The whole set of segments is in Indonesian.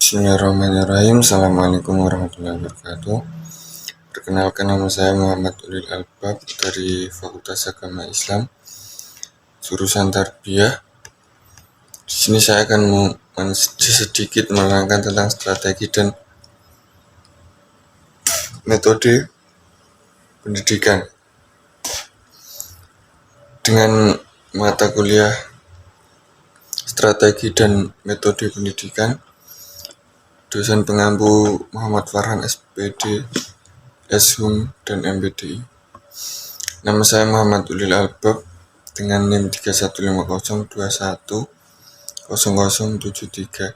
Bismillahirrahmanirrahim. Assalamualaikum warahmatullahi wabarakatuh. Perkenalkan, nama saya Muhammad Ulil Albab dari Fakultas Agama Islam, jurusan Tarbiyah. Di sini saya akan sedikit menerangkan tentang strategi dan metode pendidikan dengan mata kuliah strategi dan metode pendidikan. Dosen pengampu Muhammad Farhan SPD, SHUM, dan MPDI. Nama saya Muhammad Ulil Albab dengan NIM 3150210073.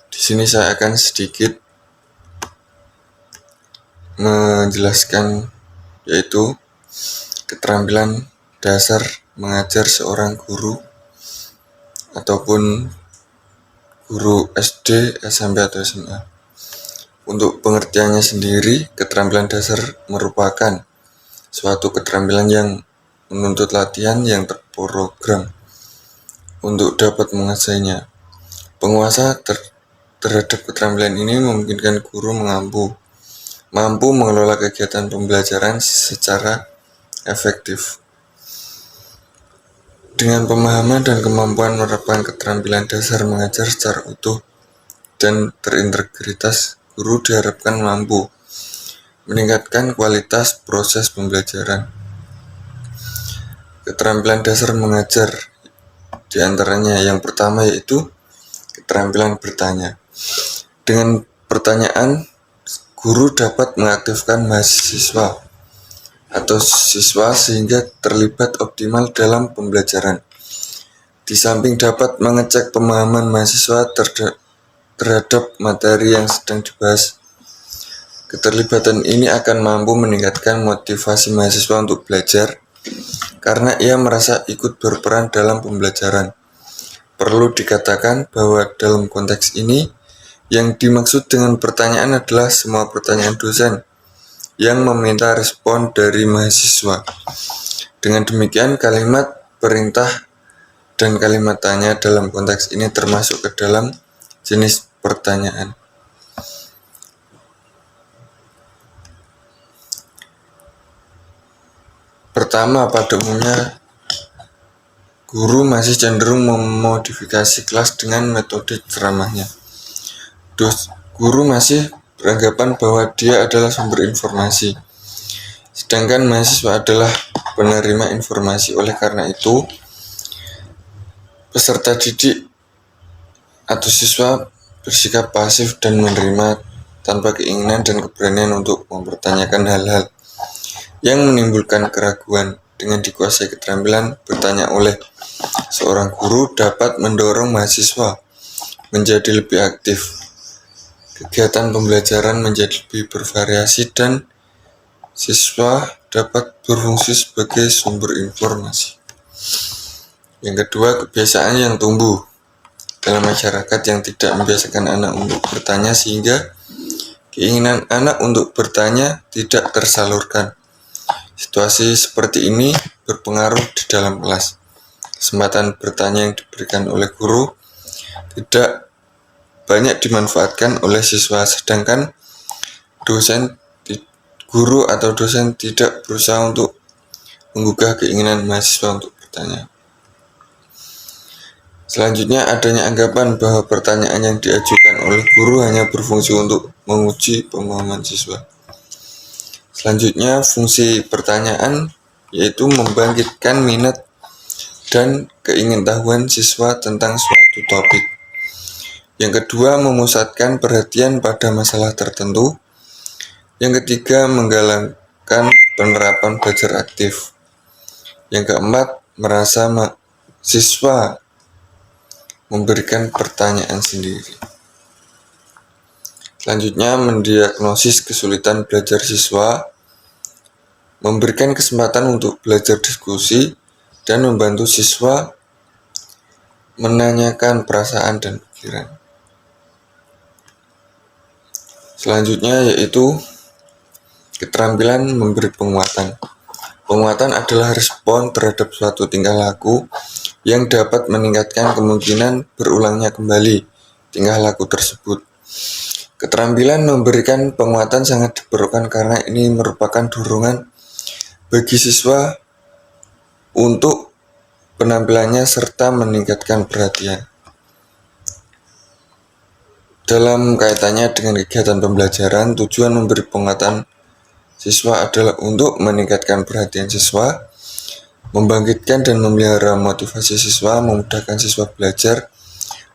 Di sini saya akan sedikit menjelaskan, yaitu keterampilan dasar mengajar seorang guru ataupun guru SD, SMP, atau SMA. Untuk pengertiannya sendiri, keterampilan dasar merupakan suatu keterampilan yang menuntut latihan yang terprogram untuk dapat menguasainya. Penguasa terhadap keterampilan ini memungkinkan guru mampu mengelola kegiatan pembelajaran secara efektif. Dengan pemahaman dan kemampuan menerapkan keterampilan dasar mengajar secara utuh dan terintegritas, guru diharapkan mampu meningkatkan kualitas proses pembelajaran. Keterampilan dasar mengajar diantaranya yang pertama yaitu keterampilan bertanya. Dengan pertanyaan, guru dapat mengaktifkan mahasiswa atau siswa sehingga terlibat optimal dalam pembelajaran. Di samping dapat mengecek pemahaman mahasiswa terhadap materi yang sedang dibahas. Keterlibatan ini akan mampu meningkatkan motivasi mahasiswa untuk belajar karena ia merasa ikut berperan dalam pembelajaran. Perlu dikatakan bahwa dalam konteks ini, yang dimaksud dengan pertanyaan adalah semua pertanyaan dosen yang meminta respon dari mahasiswa. Dengan demikian, kalimat perintah dan kalimat tanya dalam konteks ini termasuk ke dalam jenis pertanyaan. Pertama, pada umumnya guru masih cenderung memodifikasi kelas dengan metode ceramahnya. Guru masih beranggapan bahwa dia adalah sumber informasi, sedangkan mahasiswa adalah penerima informasi. Oleh karena itu, peserta didik atau siswa bersikap pasif dan menerima tanpa keinginan dan keberanian untuk mempertanyakan hal-hal yang menimbulkan keraguan. Dengan dikuasai keterampilan bertanya oleh seorang guru dapat mendorong mahasiswa menjadi lebih aktif. Kegiatan pembelajaran menjadi lebih bervariasi dan siswa dapat berfungsi sebagai sumber informasi. Yang kedua, kebiasaan yang tumbuh dalam masyarakat yang tidak membiasakan anak untuk bertanya sehingga keinginan anak untuk bertanya tidak tersalurkan. Situasi seperti ini berpengaruh di dalam kelas. Kesempatan bertanya yang diberikan oleh guru tidak banyak dimanfaatkan oleh siswa, sedangkan guru atau dosen tidak berusaha untuk menggugah keinginan mahasiswa untuk bertanya. Selanjutnya, adanya anggapan bahwa pertanyaan yang diajukan oleh guru hanya berfungsi untuk menguji pemahaman siswa. Selanjutnya, fungsi pertanyaan yaitu membangkitkan minat dan keingintahuan siswa tentang suatu topik. Yang kedua, memusatkan perhatian pada masalah tertentu. Yang ketiga, menggalakkan penerapan belajar aktif. Yang keempat, merasa siswa memberikan pertanyaan sendiri. Selanjutnya, mendiagnosis kesulitan belajar siswa, memberikan kesempatan untuk belajar diskusi, dan membantu siswa menanyakan perasaan dan pikiran. Selanjutnya yaitu keterampilan memberi penguatan. Penguatan adalah respon terhadap suatu tingkah laku yang dapat meningkatkan kemungkinan berulangnya kembali tingkah laku tersebut. Keterampilan memberikan penguatan sangat diperlukan karena ini merupakan dorongan bagi siswa untuk penampilannya serta meningkatkan perhatian. Dalam kaitannya dengan kegiatan pembelajaran, tujuan memberi penguatan siswa adalah untuk meningkatkan perhatian siswa, membangkitkan dan memelihara motivasi siswa, memudahkan siswa belajar,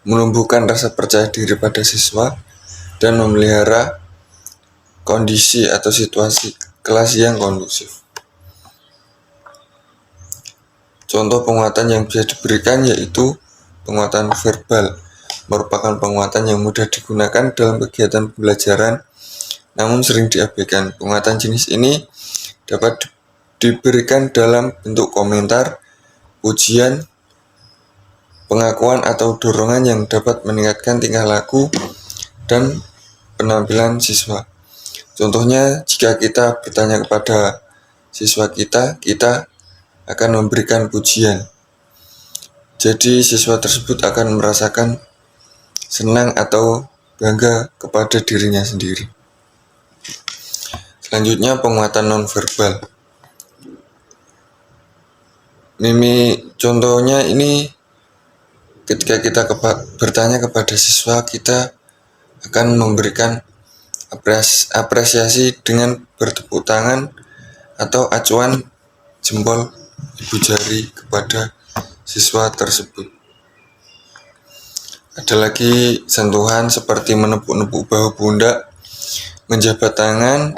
menumbuhkan rasa percaya diri pada siswa, dan memelihara kondisi atau situasi kelas yang kondusif. Contoh penguatan yang bisa diberikan yaitu penguatan verbal, merupakan penguatan yang mudah digunakan dalam kegiatan pembelajaran, namun sering diabaikan. Penguatan jenis ini dapat diberikan dalam bentuk komentar, pujian, pengakuan atau dorongan yang dapat meningkatkan tingkah laku dan penampilan siswa. Contohnya, jika kita bertanya kepada siswa kita akan memberikan pujian. Jadi siswa tersebut akan merasakan senang atau bangga kepada dirinya sendiri. Selanjutnya, penguatan nonverbal. Contohnya ini ketika kita bertanya kepada siswa, kita akan memberikan apresiasi dengan bertepuk tangan atau acuan jempol ibu jari kepada siswa tersebut. Ada lagi sentuhan seperti menepuk-nepuk bahu pundak, menjabat tangan.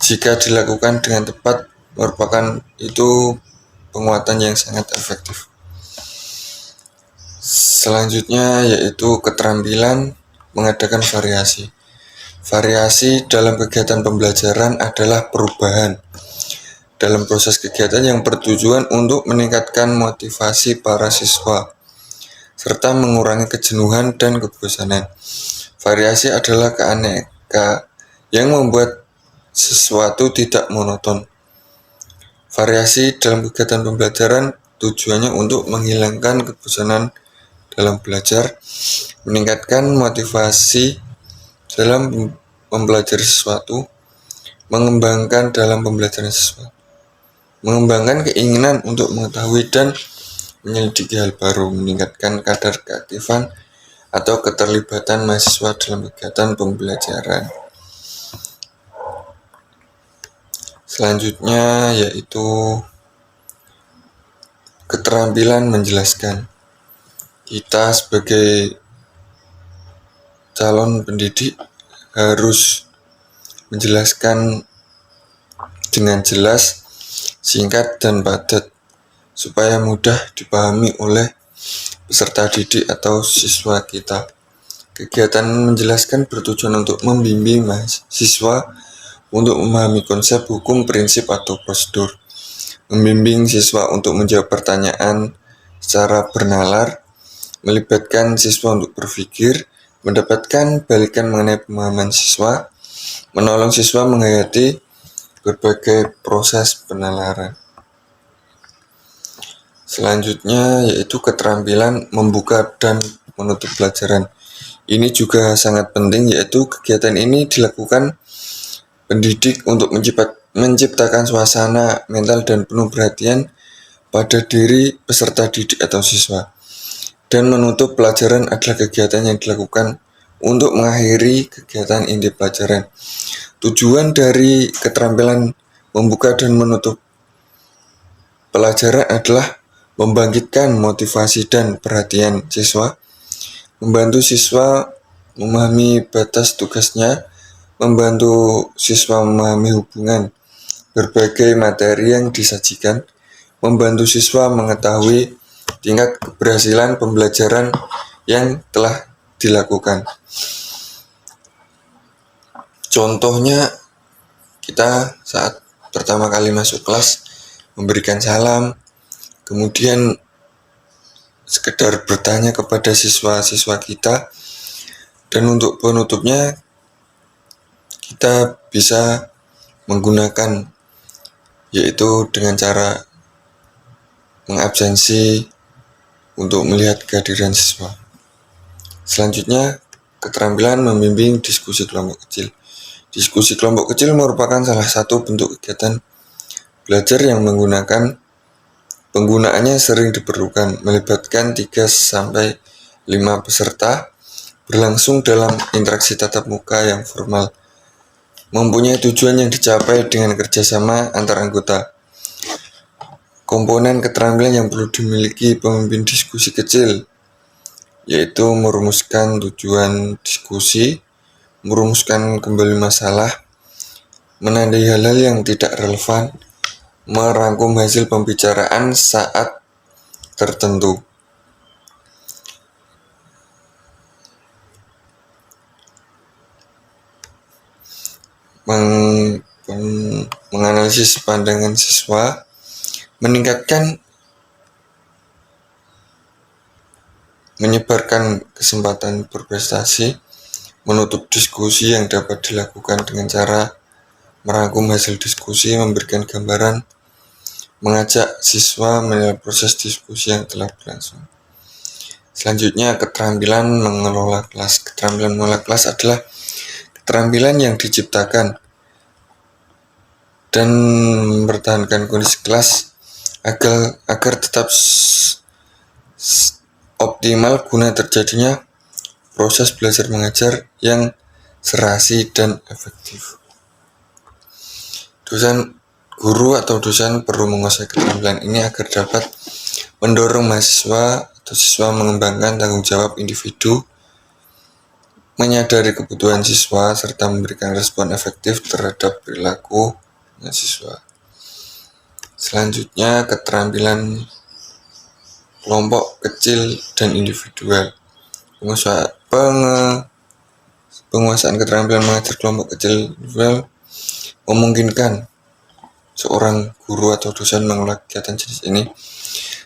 Jika dilakukan dengan tepat, merupakan itu penguatan yang sangat efektif. Selanjutnya yaitu keterampilan mengadakan variasi. Variasi dalam kegiatan pembelajaran adalah perubahan dalam proses kegiatan yang bertujuan untuk meningkatkan motivasi para siswa serta mengurangi kejenuhan dan kebosanan. Variasi adalah keanekaan yang membuat sesuatu tidak monoton. Variasi dalam kegiatan pembelajaran tujuannya untuk menghilangkan kebosanan dalam belajar, meningkatkan motivasi dalam mempelajari sesuatu, mengembangkan dalam pembelajaran sesuatu, mengembangkan keinginan untuk mengetahui dan menyelidiki hal baru, meningkatkan kadar keaktifan atau keterlibatan mahasiswa dalam kegiatan pembelajaran. Selanjutnya yaitu keterampilan menjelaskan. Kita sebagai calon pendidik harus menjelaskan dengan jelas, singkat, dan padat supaya mudah dipahami oleh peserta didik atau siswa kita. Kegiatan menjelaskan bertujuan untuk membimbing mahasiswa untuk memahami konsep, hukum, prinsip, atau prosedur, membimbing siswa untuk menjawab pertanyaan secara bernalar, melibatkan siswa untuk berpikir, mendapatkan balikan mengenai pemahaman siswa, menolong siswa menghayati berbagai proses penalaran. Selanjutnya yaitu keterampilan membuka dan menutup pelajaran. Ini juga sangat penting, yaitu kegiatan ini dilakukan pendidik untuk menciptakan suasana mental dan penuh perhatian pada diri peserta didik atau siswa. Dan menutup pelajaran adalah kegiatan yang dilakukan untuk mengakhiri kegiatan inti pelajaran. Tujuan dari keterampilan membuka dan menutup pelajaran adalah membangkitkan motivasi dan perhatian siswa, membantu siswa memahami batas tugasnya, membantu siswa memahami hubungan berbagai materi yang disajikan, membantu siswa mengetahui tingkat keberhasilan pembelajaran yang telah dilakukan. Contohnya, kita saat pertama kali masuk kelas memberikan salam, kemudian sekedar bertanya kepada siswa-siswa kita, dan untuk penutupnya kita bisa menggunakan yaitu dengan cara mengabsensi untuk melihat kehadiran siswa. Selanjutnya keterampilan membimbing diskusi kelompok kecil. Diskusi kelompok kecil merupakan salah satu bentuk kegiatan belajar yang penggunaannya sering diperlukan, melibatkan 3-5 peserta, berlangsung dalam interaksi tatap muka yang formal, mempunyai tujuan yang dicapai dengan kerjasama antar anggota. Komponen keterampilan yang perlu dimiliki pemimpin diskusi kecil yaitu merumuskan tujuan diskusi, merumuskan kembali masalah, menandai hal-hal yang tidak relevan, merangkum hasil pembicaraan saat tertentu. Menganalisis pandangan siswa, menyebarkan kesempatan berprestasi, menutup diskusi yang dapat dilakukan dengan cara merangkum hasil diskusi, memberikan gambaran, mengajak siswa menilai proses diskusi yang telah berlangsung. Selanjutnya, keterampilan mengelola kelas. Keterampilan mengelola kelas adalah keterampilan yang diciptakan dan mempertahankan kondisi kelas agar tetap optimal guna terjadinya proses belajar mengajar yang serasi dan efektif. Guru atau dosen perlu menguasai keterampilan ini agar dapat mendorong mahasiswa atau siswa mengembangkan tanggung jawab individu, menyadari kebutuhan siswa, serta memberikan respon efektif terhadap perilaku mahasiswa. Selanjutnya, keterampilan kelompok kecil dan individual. Penguasaan keterampilan mengajar kelompok kecil individual memungkinkan seorang guru atau dosen mengelola kegiatan jenis ini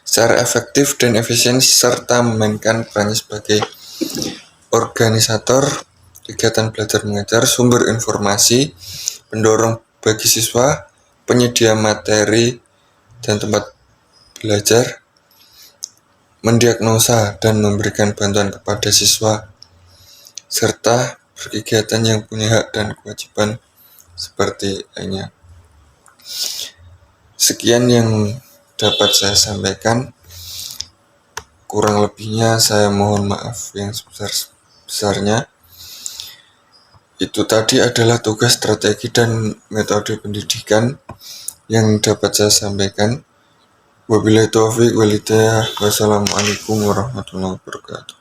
secara efektif dan efisien serta memainkan perannya sebagai organisator kegiatan belajar mengajar, sumber informasi, pendorong bagi siswa, penyedia materi dan tempat belajar, mendiagnosa dan memberikan bantuan kepada siswa, serta berkegiatan yang punya hak dan kewajiban seperti lainnya. Sekian yang dapat saya sampaikan. Kurang lebihnya saya mohon maaf yang sebesar-besarnya. Itu tadi adalah tugas, strategi, dan metode pendidikan yang dapat saya sampaikan. Wabillahi taufiq wal hidayah. Wassalamualaikum warahmatullahi wabarakatuh.